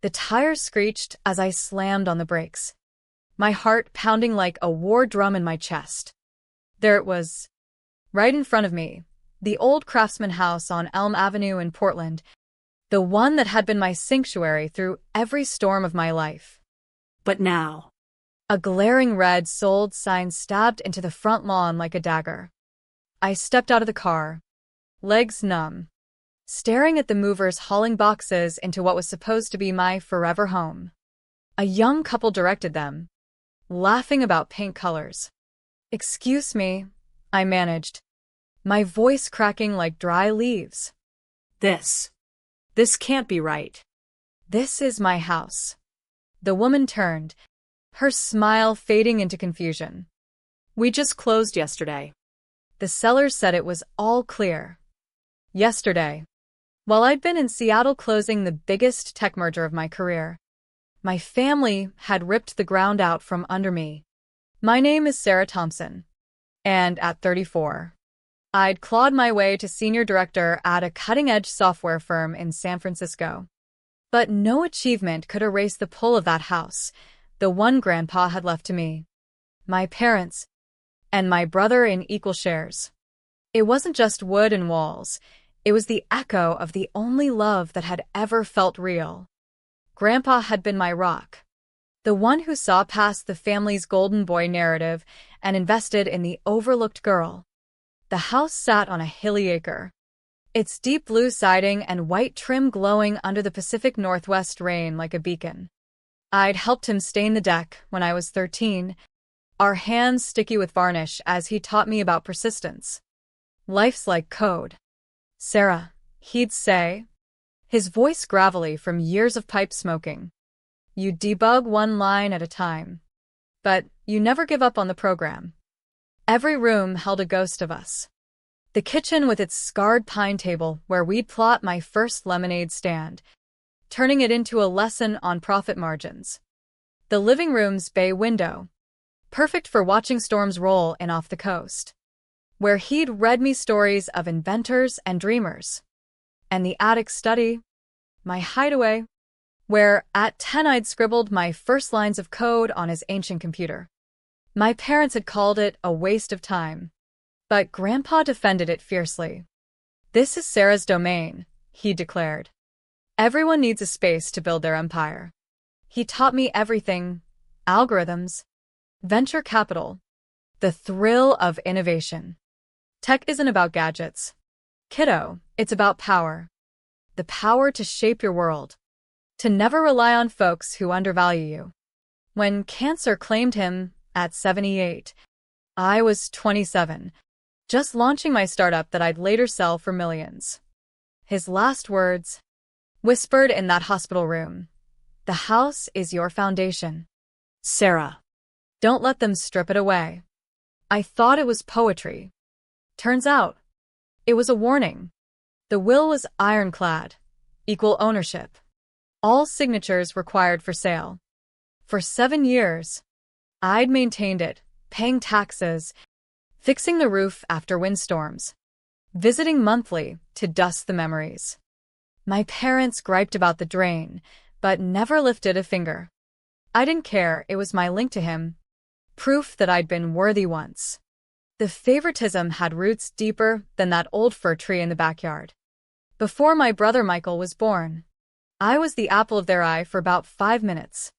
The tires screeched as I slammed on the brakes, my heart pounding like a war drum in my chest. There it was, right in front of me, the old Craftsman house on Elm Avenue in Portland, the one that had been my sanctuary through every storm of my life. But now, a glaring red sold sign stabbed into the front lawn like a dagger. I stepped out of the car, legs numb, staring at the movers hauling boxes into what was supposed to be my forever home. A young couple directed them, laughing about paint colors. "Excuse me," I managed, my voice cracking like dry leaves. This can't be right. "This is my house." The woman turned, her smile fading into confusion. We just closed yesterday. The sellers said it was all clear. Yesterday, while I'd been in Seattle closing the biggest tech merger of my career, my family had ripped the ground out from under me. My name is Sarah Thompson, and at 34, I'd clawed my way to senior director at a cutting-edge software firm in San Francisco. But no achievement could erase the pull of that house, the one Grandpa had left to me, my parents, and my brother in equal shares. It wasn't just wood and walls. It was the echo of the only love that had ever felt real. Grandpa had been my rock, the one who saw past the family's golden boy narrative and invested in the overlooked girl. The house sat on a hilly acre, its deep blue siding and white trim glowing under the Pacific Northwest rain like a beacon. I'd helped him stain the deck when I was 13, our hands sticky with varnish as he taught me about persistence. "Life's like code, Sarah," he'd say, his voice gravelly from years of pipe smoking. "You debug one line at a time, but you never give up on the program." Every room held a ghost of us. The kitchen with its scarred pine table where we'd plot my first lemonade stand, turning it into a lesson on profit margins. The living room's bay window, perfect for watching storms roll in off the coast, where he'd read me stories of inventors and dreamers. And the attic study, my hideaway, where at 10 I'd scribbled my first lines of code on his ancient computer. My parents had called it a waste of time, but Grandpa defended it fiercely. "This is Sarah's domain," he declared. "Everyone needs a space to build their empire." He taught me everything: algorithms, venture capital, the thrill of innovation. Tech isn't about gadgets, kiddo, it's about power. The power to shape your world, to never rely on folks who undervalue you. When cancer claimed him at 78, I was 27, just launching my startup that I'd later sell for millions. His last words, whispered in that hospital room: "The house is your foundation, Sarah. Don't let them strip it away." I thought it was poetry. Turns out, it was a warning. The will was ironclad: equal ownership, all signatures required for sale. For 7 years, I'd maintained it, paying taxes, fixing the roof after windstorms, visiting monthly to dust the memories. My parents griped about the drain, but never lifted a finger. I didn't care, it was my link to him, proof that I'd been worthy once. The favoritism had roots deeper than that old fir tree in the backyard. Before my brother Michael was born, I was the apple of their eye for about 5 minutes.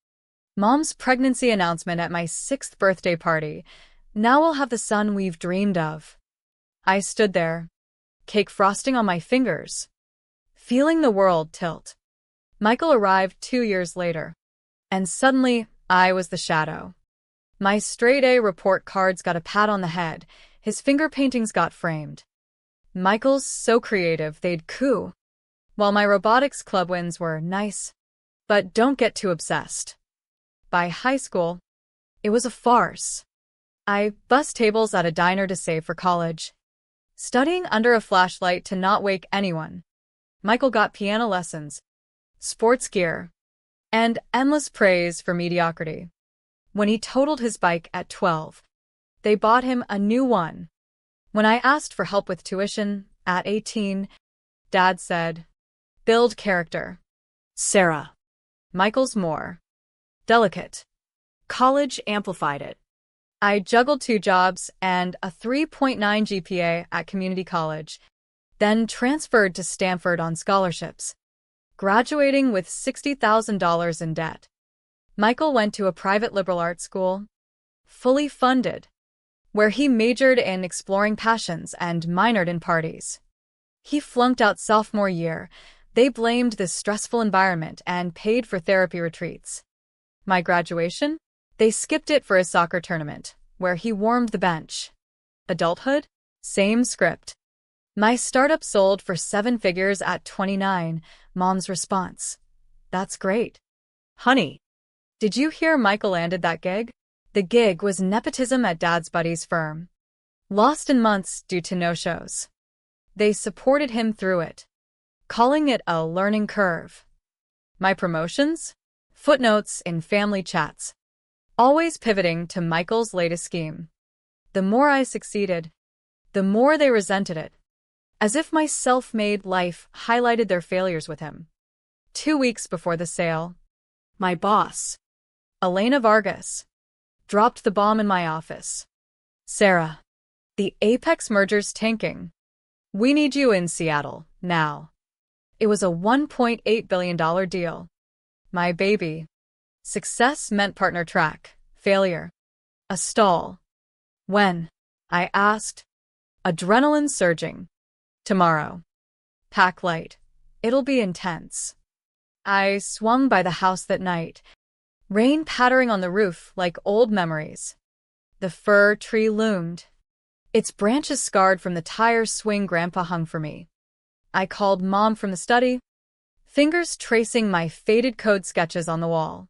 Mom's pregnancy announcement at my 6th birthday party: "Now we'll have the son we've dreamed of." I stood there, cake frosting on my fingers, feeling the world tilt. Michael arrived 2 years later, and suddenly I was the shadow. My straight-A report cards got a pat on the head, his finger paintings got framed. Michael's so creative they'd coo, while my robotics club wins were nice, but don't get too obsessed. By high school, it was a farce. I bussed tables at a diner to save for college, studying under a flashlight to not wake anyone. Michael got piano lessons, sports gear, and endless praise for mediocrity. When he totaled his bike at 12, they bought him a new one. When I asked for help with tuition at 18, Dad said, "Build character, Sarah." Michael's more delicate. College amplified it. I juggled 2 jobs and a 3.9 GPA at community college, then transferred to Stanford on scholarships, graduating with $60,000 in debt. Michael went to a private liberal arts school, fully funded, where he majored in exploring passions and minored in parties. He flunked out sophomore year. They blamed this stressful environment and paid for therapy retreats. My graduation? They skipped it for a soccer tournament, where he warmed the bench. Adulthood? Same script. My startup sold for 7 figures at 29. Mom's response: "That's great. Honey, Did you hear Michael landed that gig?" The gig was nepotism at Dad's buddy's firm. Lost in months due to no-shows. They supported him through it, calling it a learning curve. My promotions? Footnotes in family chats, always pivoting to Michael's latest scheme. The more I succeeded, the more they resented it, as if my self-made life highlighted their failures with him. 2 weeks before the sale, my boss. Elena Vargas, dropped the bomb in my office. "Sarah, the Apex merger's tanking. We need you in Seattle, now." It was a $1.8 billion deal. My baby. Success meant partner track. Failure. A stall. When? I asked. Adrenaline surging. Tomorrow. Pack light. It'll be intense. I swung by the house that night, rain pattering on the roof like old memories. The fir tree loomed, its branches scarred from the tire swing Grandpa hung for me. I called Mom from the study, fingers tracing my faded code sketches on the wall.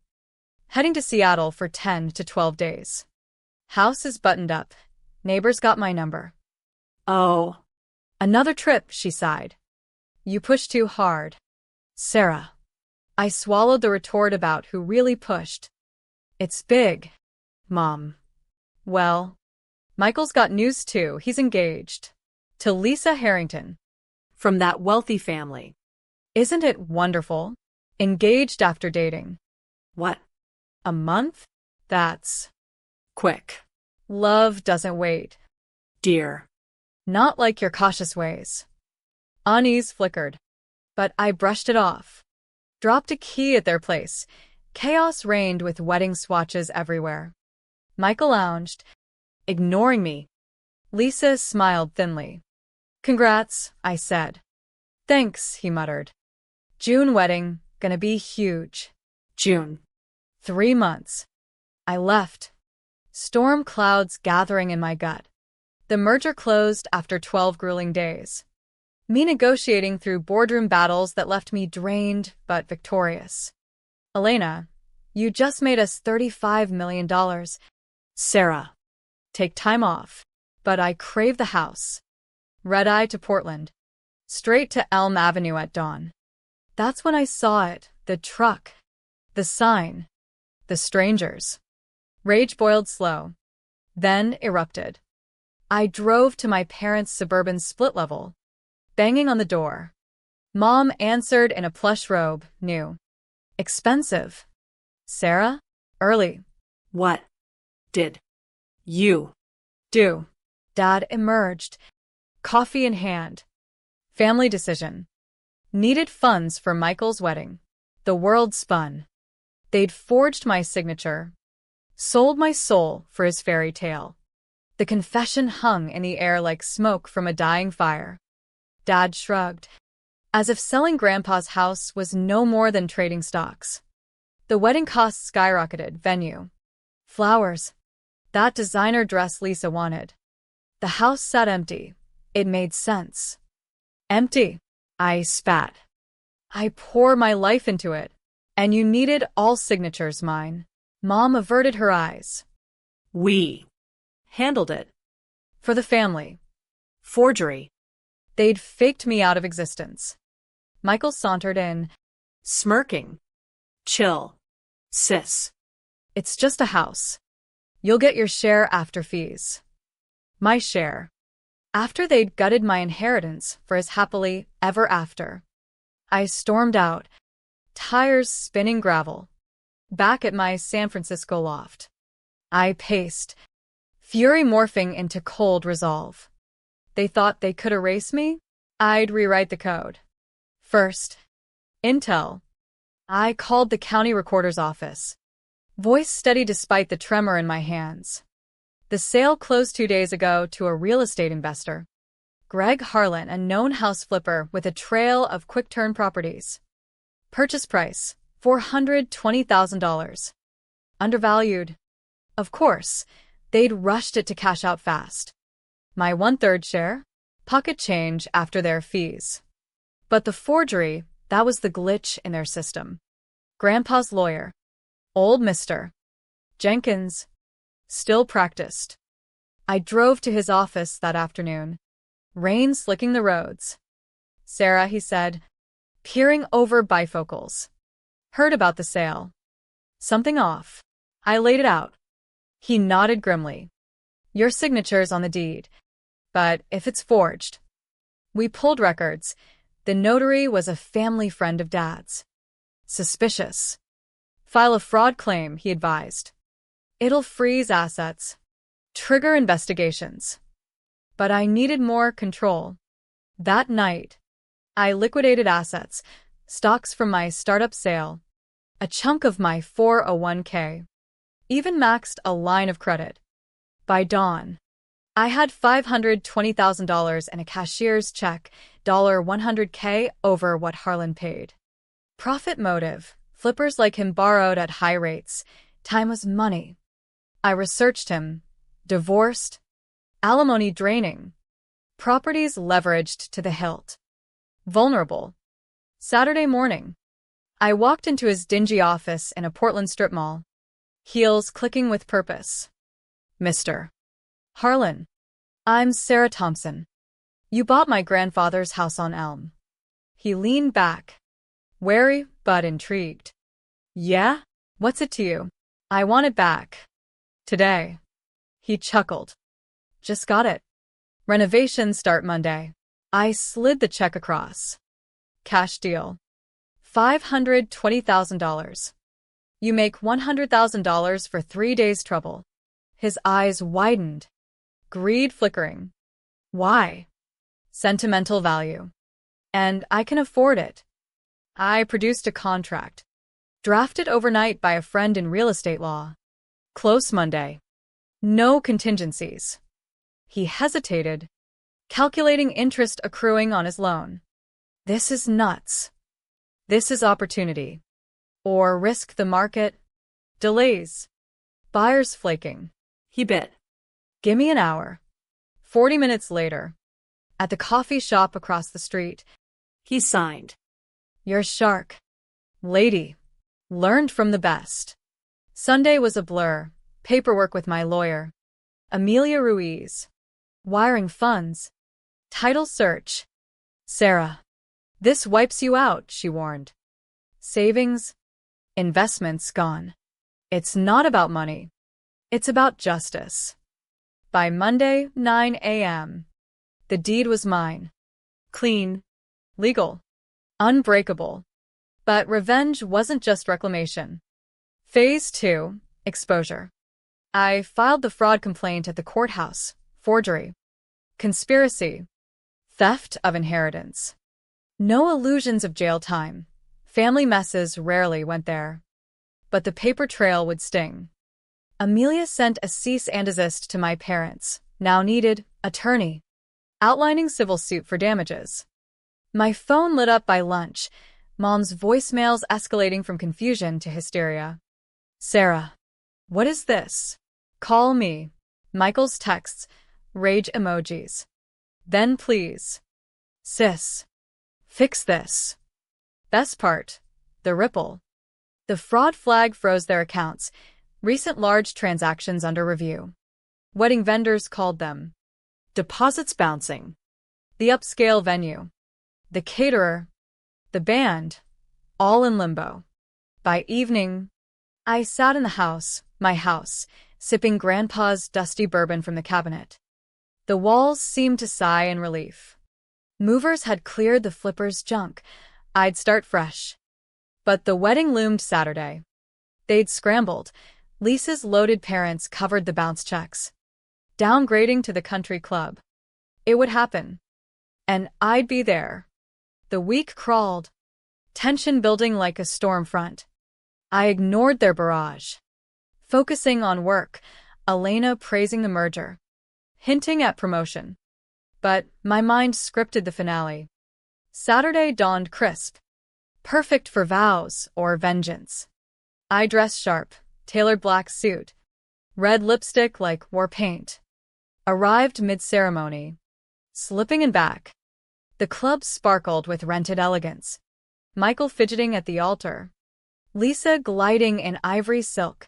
Heading to Seattle for 10 to 12 days. House is buttoned up. Neighbors got my number. Oh. Another trip, she sighed. You pushed too hard. Sarah. I swallowed the retort about who really pushed. It's big, Mom. Well, Michael's got news too. He's engaged. To Lisa Harrington. From that wealthy family. Isn't it wonderful? Engaged after dating. What? A month? That's quick. Love doesn't wait. Dear. Not like your cautious ways. Unease flickered, but I brushed it off. Dropped a key at their place. Chaos reigned with wedding swatches everywhere. Michael lounged, ignoring me. Lisa smiled thinly. Congrats, I said. Thanks, he muttered. June wedding, gonna be huge. June. 3 months. I left. Storm clouds gathering in my gut. The merger closed after 12 grueling days. Me negotiating through boardroom battles that left me drained but victorious. Elena, you just made us $35 million. Sarah. Take time off. But I crave the house. Red-eye to Portland. Straight to Elm Avenue at dawn. That's when I saw it, the truck, the sign, the strangers. Rage boiled slow, then erupted. I drove to my parents' suburban split level, banging on the door. Mom answered in a plush robe, new. Expensive. Sarah? Early. What did you do? Dad emerged, coffee in hand. Family decision. Needed funds for Michael's wedding. The world spun. They'd forged my signature, sold my soul for his fairy tale. The confession hung in the air like smoke from a dying fire. Dad shrugged, as if selling Grandpa's house was no more than trading stocks. The wedding costs skyrocketed. Venue. Flowers. That designer dress Lisa wanted. The house sat empty. It made sense. Empty. I spat. I pour my life into it. And you needed all signatures mine. Mom averted her eyes. We handled it. For the family. Forgery. They'd faked me out of existence. Michael sauntered in, smirking. Chill, sis. It's just a house. You'll get your share after fees. My share. After they'd gutted my inheritance for his happily ever after. I stormed out, tires spinning gravel. Back at my San Francisco loft, I paced, fury morphing into cold resolve. They thought they could erase me? I'd rewrite the code. First, intel. I called the county recorder's office, voice steady despite the tremor in my hands. The sale closed 2 days ago to a real estate investor, Greg Harlan, a known house flipper with a trail of quick-turn properties. Purchase price, $420,000. Undervalued. Of course, they'd rushed it to cash out fast. My 1/3 share? Pocket change after their fees. But the forgery, that was the glitch in their system. Grandpa's lawyer, old Mr. Jenkins, still practiced. I drove to his office that afternoon, rain slicking the roads. "Sarah," he said, peering over bifocals. "Heard about the sale. Something off." I laid it out. He nodded grimly. "Your signature's on the deed. But if it's forged..." We pulled records. The notary was a family friend of Dad's. Suspicious. "File a fraud claim," he advised. "It'll freeze assets. Trigger investigations." But I needed more control. That night, I liquidated assets, stocks from my startup sale, a chunk of my 401k, even maxed a line of credit. By dawn, I had $520,000 and a cashier's check, $100K over what Harlan paid. Profit motive. Flippers like him borrowed at high rates. Time was money. I researched him. Divorced. Alimony draining. Properties leveraged to the hilt. Vulnerable. Saturday morning, I walked into his dingy office in a Portland strip mall. Heels clicking with purpose. "Mr. Harlan, I'm Sarah Thompson. You bought my grandfather's house on Elm." He leaned back, wary but intrigued. "Yeah? What's it to you?" "I want it back. Today." He chuckled. "Just got it. Renovations start Monday." I slid the check across. "Cash deal. $520,000. You make $100,000 for 3 days' trouble." His eyes widened, greed flickering. "Why?" "Sentimental value. And I can afford it." I produced a contract, drafted overnight by a friend in real estate law. Close Monday. No contingencies. He hesitated, calculating interest accruing on his loan. "This is nuts. This is opportunity. Or risk the market. Delays. Buyers flaking." He bit. "Gimme an hour." 40 minutes later, at the coffee shop across the street, He signed. "You're shark, lady. Learned from the best." Sunday was a blur. Paperwork with my lawyer, Amelia Ruiz. Wiring funds. Title search. "Sarah, this wipes you out," she warned. "Savings, investments gone. It's not about money. It's about justice." By Monday, 9 a.m., the deed was mine. Clean, legal, unbreakable. But revenge wasn't just reclamation. Phase 2, exposure. I filed the fraud complaint at the courthouse. Forgery. Conspiracy. Theft of inheritance. No illusions of jail time. Family messes rarely went there. But the paper trail would sting. Amelia sent a cease and desist to my parents, now needed, attorney, outlining civil suit for damages. My phone lit up by lunch, Mom's voicemails escalating from confusion to hysteria. "Sarah, what is this? Call me." Michael's texts, rage emojis. "Then please. Sis. Fix this." Best part, the ripple. The fraud flag froze their accounts, recent large transactions under review. Wedding vendors called them. Deposits bouncing. The upscale venue. The caterer. The band. All in limbo. By evening, I sat in the house, my house, sipping Grandpa's dusty bourbon from the cabinet. The walls seemed to sigh in relief. Movers had cleared the flipper's junk. I'd start fresh. But the wedding loomed Saturday. They'd scrambled. Lisa's loaded parents covered the bounce checks. Downgrading to the country club. It would happen. And I'd be there. The week crawled, tension building like a storm front. I ignored their barrage. Focusing on work, Elena praising the merger, hinting at promotion. But my mind scripted the finale. Saturday dawned crisp, perfect for vows or vengeance. I dressed sharp, tailored black suit, red lipstick like war paint. Arrived mid-ceremony, slipping in back. The club sparkled with rented elegance. Michael fidgeting at the altar. Lisa gliding in ivory silk.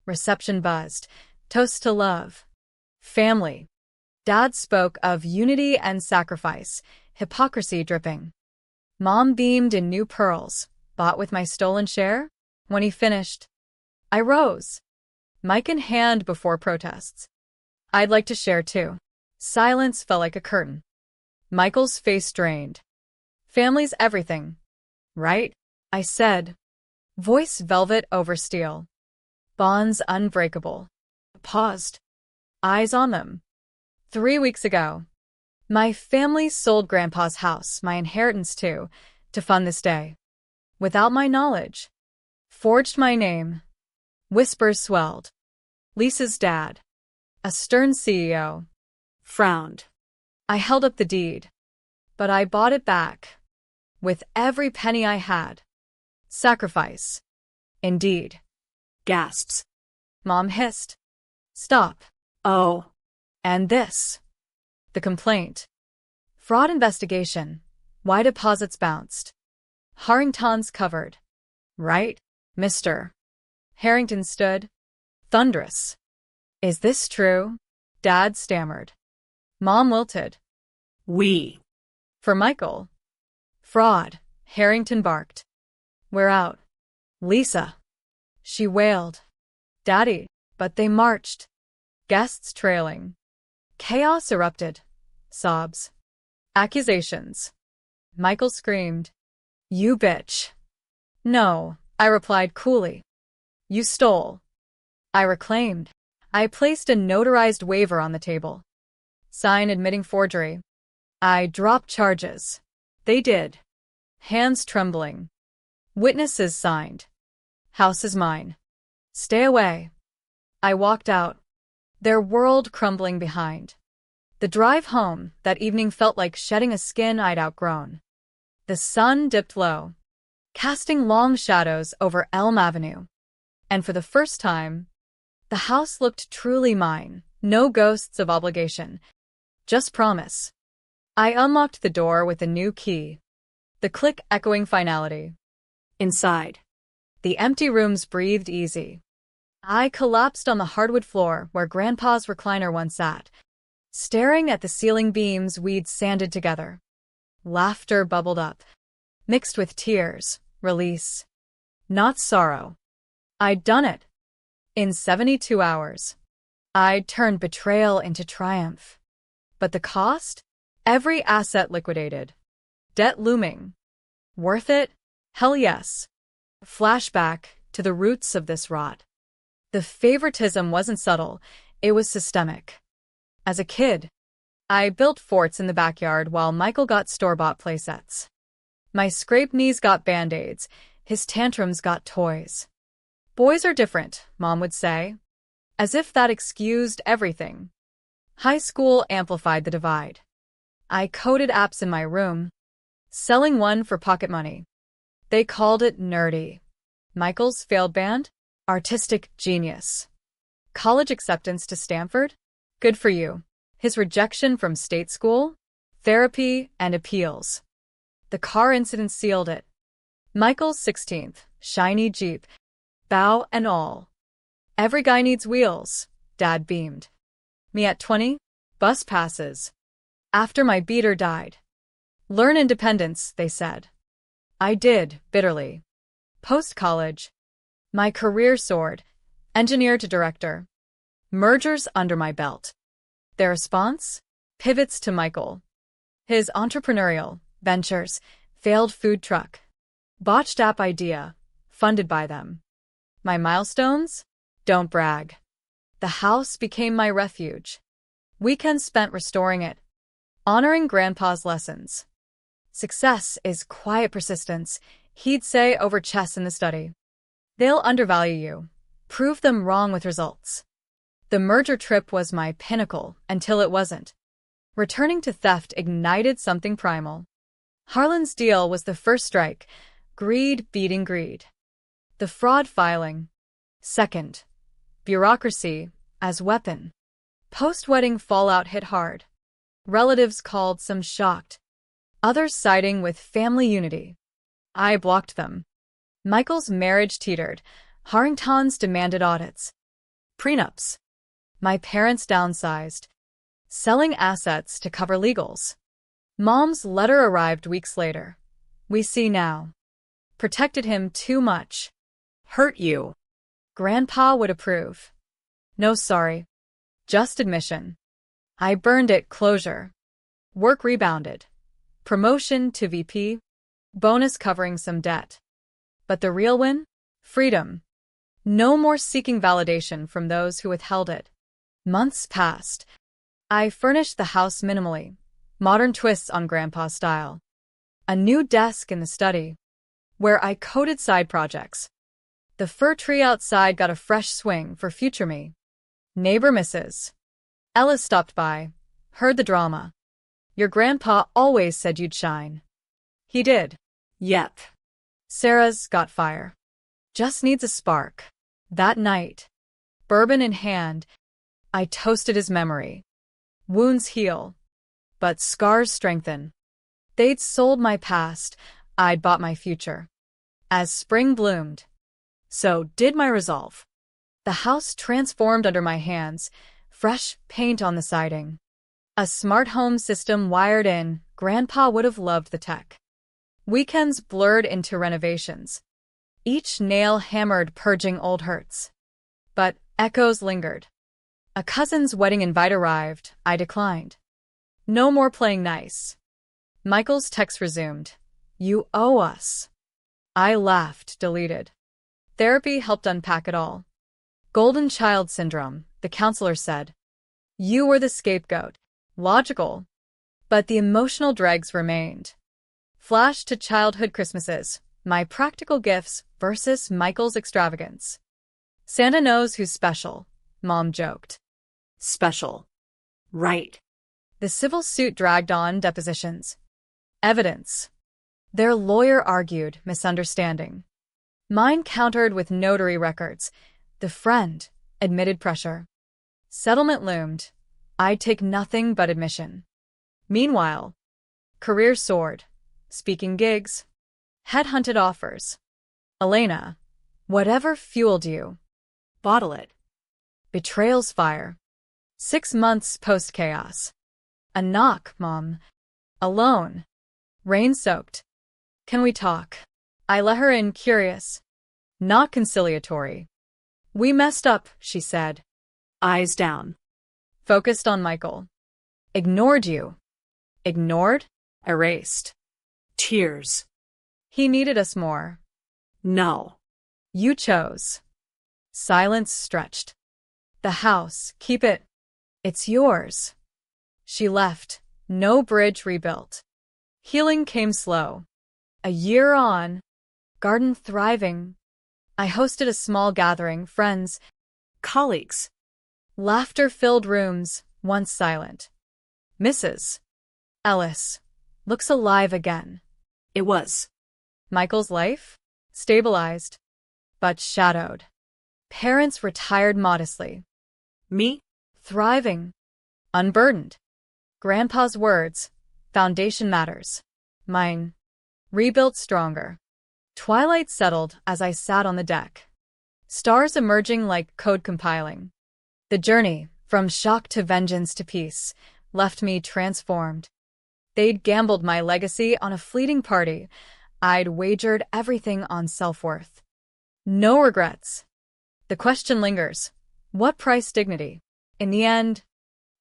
Reception buzzed. Toast to love. Family. Dad spoke of unity and sacrifice, hypocrisy dripping. Mom beamed in new pearls, bought with my stolen share. When he finished, I rose, mic in hand before protests. I'd like to share too. Silence fell like a curtain. Michael's face drained. Family's everything, right? I said. Voice velvet over steel. Bonds unbreakable. Paused. Eyes on them. 3 weeks ago. My family sold Grandpa's house, my inheritance too, to fund this day. Without my knowledge. Forged my name. Whispers swelled. Lisa's dad, a stern CEO, Frowned. I held up the deed. But I bought it back. With every penny I had. Sacrifice. Indeed. Gasps. Mom hissed. Stop. Oh. And this. The complaint. Fraud investigation. Why deposits bounced. Harrington's covered. Right, Mr. Harrington stood. Thunderous. Is this true? Dad stammered. Mom wilted. We. For Michael. Fraud, Harrington barked. We're out. Lisa. She wailed. Daddy. But they marched. Guests trailing. Chaos erupted. Sobs. Accusations. Michael screamed. You bitch. No, I replied coolly. You stole. I reclaimed. I placed a notarized waiver on the table. Sign admitting forgery. I dropped charges. They did. Hands trembling. Witnesses signed. House is mine. Stay away. I walked out. Their world crumbling behind. The drive home that evening felt like shedding a skin I'd outgrown. The sun dipped low, casting long shadows over Elm Avenue. And for the first time, the house looked truly mine, no ghosts of obligation, just promise. I unlocked the door with a new key, the click echoing finality. Inside. The empty rooms breathed easy. I collapsed on the hardwood floor where Grandpa's recliner once sat, staring at the ceiling beams we'd sanded together. Laughter bubbled up, mixed with tears, release. Not sorrow. I'd done it. In 72 hours. I'd turned betrayal into triumph. But the cost? Every asset liquidated. Debt looming. Worth it? Hell yes. Flashback to the roots of this rot. The favoritism wasn't subtle, it was systemic. As a kid, I built forts in the backyard while Michael got store-bought playsets. My scraped knees got band-aids, his tantrums got toys. Boys are different, Mom would say, as if that excused everything. High school amplified the divide. I coded apps in my room, selling one for pocket money. They called it nerdy. Michael's failed band? Artistic genius. College acceptance to Stanford? Good for you. His rejection from state school? Therapy and appeals. The car incident sealed it. Michael's 16th, shiny Jeep. Bow and all. Every guy needs wheels, Dad beamed. Me at 20? Bus passes. After my beater died. Learn independence, they said. I did, bitterly. Post-college. My career soared, engineer to director. Mergers under my belt. Their response? Pivots to Michael. His entrepreneurial ventures, failed food truck. Botched app idea, funded by them. My milestones? Don't brag. The house became my refuge. Weekends spent restoring it, honoring Grandpa's lessons. Success is quiet persistence, he'd say over chess in the study. They'll undervalue you. Prove them wrong with results. The merger trip was my pinnacle until it wasn't. Returning to theft ignited something primal. Harlan's deal was the first strike, greed beating greed. The fraud filing. Second. Bureaucracy as weapon. Post-wedding fallout hit hard. Relatives called, some shocked. Others siding with family unity. I blocked them. Michael's marriage teetered. Harringtons demanded audits. Prenups. My parents downsized, selling assets to cover legals. Mom's letter arrived weeks later. We see now. Protected him too much. Hurt you. Grandpa would approve. No sorry. Just admission. I burned it, closure. Work rebounded. Promotion to VP. Bonus covering some debt. But the real win? Freedom. No more seeking validation from those who withheld it. Months passed. I furnished the house minimally. Modern twists on Grandpa's style. A new desk in the study, where I coded side projects. The fir tree outside got a fresh swing for future me. Neighbor Mrs. Ellis stopped by, heard the drama. Your grandpa always said you'd shine. He did. Yep. Sarah's got fire. Just needs a spark. That night, bourbon in hand, I toasted his memory. Wounds heal, but scars strengthen. They'd sold my past, I'd bought my future. As spring bloomed, so did my resolve. The house transformed under my hands, fresh paint on the siding. A smart home system wired in, Grandpa would have loved the tech. Weekends blurred into renovations. Each nail hammered, purging old hurts. But echoes lingered. A cousin's wedding invite arrived, I declined. No more playing nice. Michael's text resumed. You owe us. I laughed, deleted. Therapy helped unpack it all. Golden child syndrome, the counselor said. You were the scapegoat. Logical. But the emotional dregs remained. Flash to childhood Christmases, my practical gifts versus Michael's extravagance. Santa knows who's special, Mom joked. Special. Right. The civil suit dragged on, depositions. Evidence. Their lawyer argued, misunderstanding. Mine countered with notary records. The friend admitted pressure. Settlement loomed. I'd take nothing but admission. Meanwhile, career soared. Speaking gigs. Headhunted offers. Elena, whatever fueled you. Bottle it. Betrayals fire. 6 months post-chaos. A knock, Mom. Alone. Rain-soaked. Can we talk? I let her in, curious. Not conciliatory. We messed up, she said. Eyes down. Focused on Michael. Ignored you. Ignored? Erased. Tears. He needed us more. No. You chose. Silence stretched. The house, keep it. It's yours. She left, no bridge rebuilt. Healing came slow. A year on, garden thriving. I hosted a small gathering, friends, colleagues. Laughter-filled rooms, once silent. Mrs. Ellis looks alive again. It was. Michael's life? Stabilized, but shadowed. Parents retired modestly. Me? Thriving. Unburdened. Grandpa's words, foundation matters. Mine. Rebuilt stronger. Twilight settled as I sat on the deck. Stars emerging like code compiling. The journey, from shock to vengeance to peace, left me transformed. They'd gambled my legacy on a fleeting party. I'd wagered everything on self-worth. No regrets. The question lingers. What price dignity? In the end,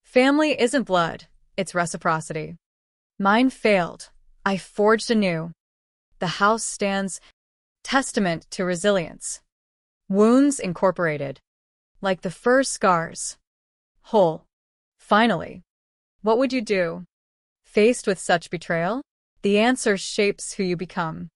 family isn't blood, it's reciprocity. Mine failed. I forged anew. The house stands Testament to resilience. Wounds incorporated. Like the first scars. Whole. Finally. What would you do? Faced with such betrayal? The answer shapes who you become.